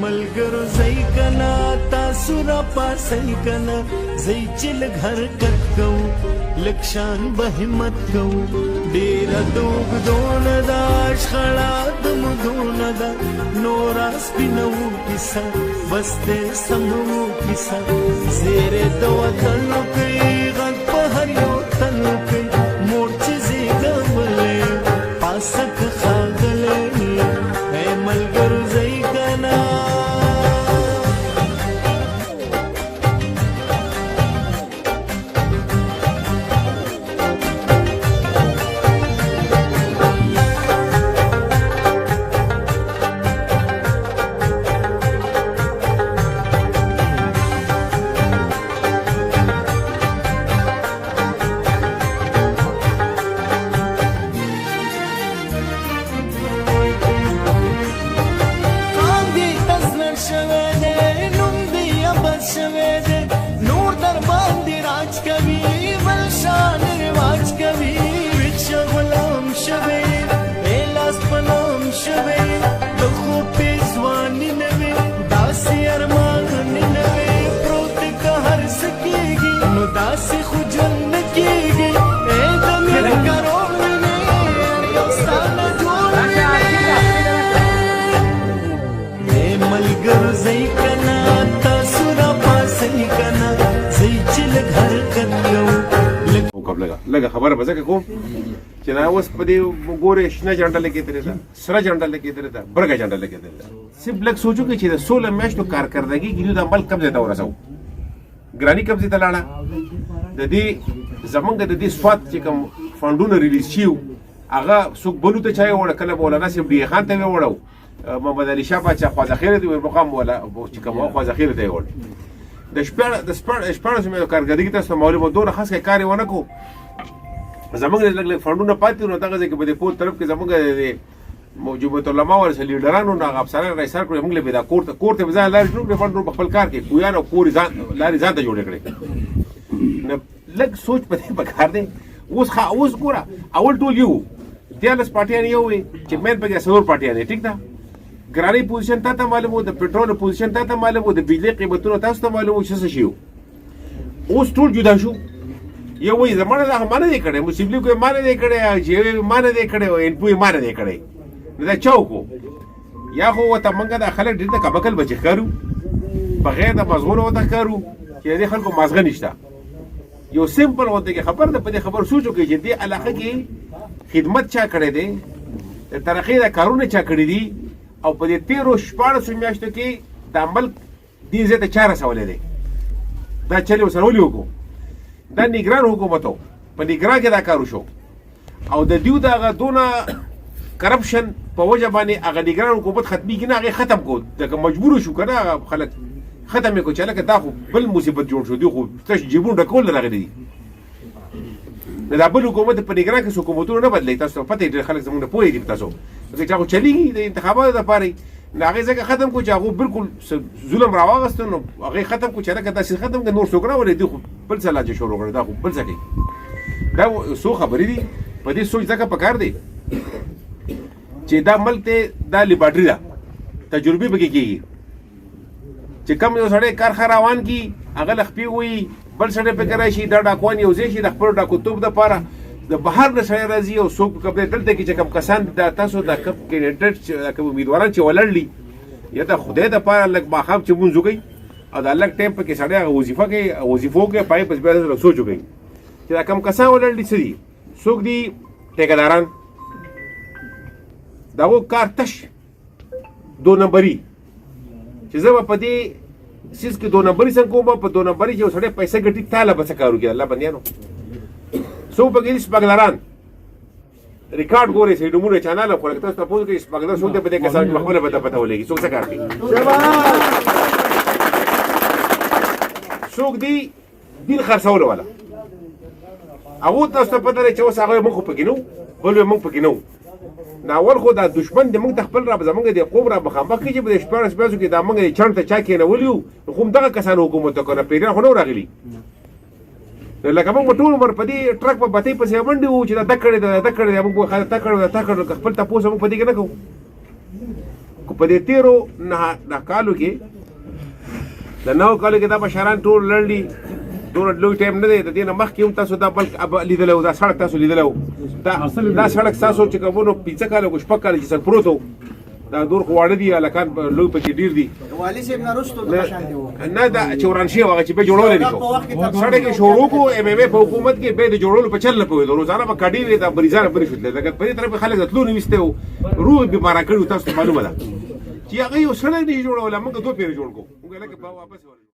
ملګرو زئی کنا تاسو را پاسئ کنا زئی چې لږ حرکت کوو لږ شان به همت کوو ډېره د اوږدونه ده شخړه د مودونه ده نوره سپینه وو کیسه بس دی سمو کیسه زیری د وطن وکئ غږ په هر یو تن وکئ مور چې زیږولی پاسه که ښاغلی ای ملګرو زئی کنا لږه خبره به ځکه کوم چې دا اوس په دې ګورې شنه جنډه لګېدلې ده سره جنډه لګېدلې ده برګه جنډه لګېدلې ده صرف لږ سوچ وکړئ چې د 16 میاشتو کارکردګي کې دوی د عمل کم ځای ته ورسوو ګراني کم ځای ته لاړه د دې زمونږ د دې سوات چې کوم فنډونه ریلیز شي هغه څوک بلو ته چا یې وړه کله مولانا صاحب ډي خان ته یې وړو محمد علي شاه باچا خواځخیره ته مقام ولا چې کوم خواځخیره ته یې وړ د شپاړسو میاشتو کارکردګي تاسو ته معلومه دونه خاص کار یې ونه کړو زمونږ لږ لږ فنډونه پاتې نو دغه ځای کې به د پورت طرف کې زمونږ د جمعیت العلما ورسره لیډرانو نه هغه افسران رایسار کړو موږ له به دا کور ته به ځای لارې جوړ کړې فنډونه په خپل کار کې کویان او کورې لارې ځان ته جوړې کړې لږ سوچ په دې پکار دی اوس ګوره اول ټول یو 13 پارټیان یو وي چې مین پکې 4 پارټیان ټیک ده ګراني پوزیشن تا ته معلوم وو د پټرول پوزیشن تا ته معلوم وو د بجلی قیمتونه تاسو ته معلوم وو چې څه شي اوس ټول جدا شو یو وایي زمانه دا مانه دی کړی مسلم لیگ یې مانه دی کړی چې مانه دی کړی او ان پو یې مانه دی کړی نو دا چا وکړو یا خو ورته موږ دا خلک ډېر د کبکل بچې ښکارو بغیر د مزغونو ورته ښکارو چې د دې خلکو مازغه نشته یو سمپل ورته کې خبر ده په دې خبر سوچ وکړئ چې دې علاقه کې خدمت چا کړی دی د ترقۍ د کارونه چا کړي دي او په دې 13-14 میاشتو کې د عمل دې ځای ته چا رسولی دی دا چل یې ورسره ولې وکړو دا نیګران حکومت و په نیګران کې دا کار وشو او د دیو د هغه دونه کرپشن په وجه باندې هغه نیګران حکومت ختمېږي نه هغې ختم کړو دغه مجبور شو که نه هغه خلک ختم یې کړو چې هلکه دا خو بل مصیبت جوړ شو دوی خو تش جیبونه ډکول نه راغلي دي دا بل حکومت په نیګران کې حکومتونه نه بدلوي تاسو ته پته یې ډېر خلک زموږ نه پوهېږي په تاسو ځکه چې هغه چلېږي د انتخاباتو دپاره نو هغې ځکه ختم کړو چې هغو بلکل ظلم راواغسته نو هغې ختم کړو چې هلکه داسې ختم کړه نور څوک راولې دوی خو بل څه لاجه شروع کړه دا خو بل څه کوي دا څو خبرې دي په دې سوچ ځکه پکار دی چې دا ملک ته دا لیبارټري ده تجربې پکې کېږي چې کم یو سړی کار ښه روان کړي هغه له خپې ووایي بل سړی پکې راشي دا ډاکوان یو ځای شي د خپلو ډاکوتوب دپاره د بهر نه سړی راځي او څوک دلته کې چې کوم کسان دا تاسو د کوم کینډیډیټ کوم امیدواران چې ولاړلي یا د خدای دپاره لږ ماښام چې مونځ وکړئ او دا لږ ټایم پکې سړی هغه وظیفه وکړي پای پس بیا لږ سوچ وکړئ چې دا کوم کسان ولاړ دي څه دي څوک دي ټیکهداران د هغو کار تش 2 نمبري چې زه به په دې سیز کې 2 نمبري څنګه کوم په 2 نمبري چې یو سړی پیسې ګټي تاله به څه کار وکړي الله بندیانو څوک پکې دي سپاګلران ریکارډ ګورئ صحیح نومونه چانل خو لکه تاسو تپوس کوئ سپاګلر څوک دی په دې کسان کې خپله به پته ولګي څوک څه کار کوي څوک دی دین خرڅولو والا هغو تاسو ته پته دی چې اوس هغه موږ خو پکې نه وو بل موږ پکې نه وو ناول خو دا دشمن د موږ ته خپل را زمونږ د قوم را مخامخ کړي چې په 14 میاشتو کې دا موږ د چڼ ته چا کېنولي وو خو همدغه کسانو حکومت وکړو پیریان خو نه وو راغلي لکه موږ ټول عمر په دې ټرک په بتۍ پسې منډې وو چې دا ده کړې ده موږ تا کړې خپل تپوس موږ په دې کې نه کوو په دې تیرو نه کالو کې د 9 کالو کې دا بشران ټول لړلي دومره لوی ټایم نه دی د دې نه مخکې هم تاسو دا بلک لیدلی و دا سړک تاسو لیدلی و دا سړک تاسو چې کومو 15 کاله کو شپږ کاله چې سر پروت و دا دور خو واړه دي هلکان لوی پکې ډېر دي والي صاحب نه وروسته د بشان دی نه دا چې وران شوي هغه چې به جوړولی نه شو سړک یې شروع کړو ایم ایم اے په حکومت کې بیا د جوړولو په چل نه پوهېدو روزانه به کډې وې دا مریضانه پرې شول لکه په دې طرف خلک د تلو نه ویستی و روح یې بیماره کړي و تاسو ته معلومه ده چې هغه یو سړی نه یې جوړولی موږ 2 پیرې جوړ کړو موږ لکه واپس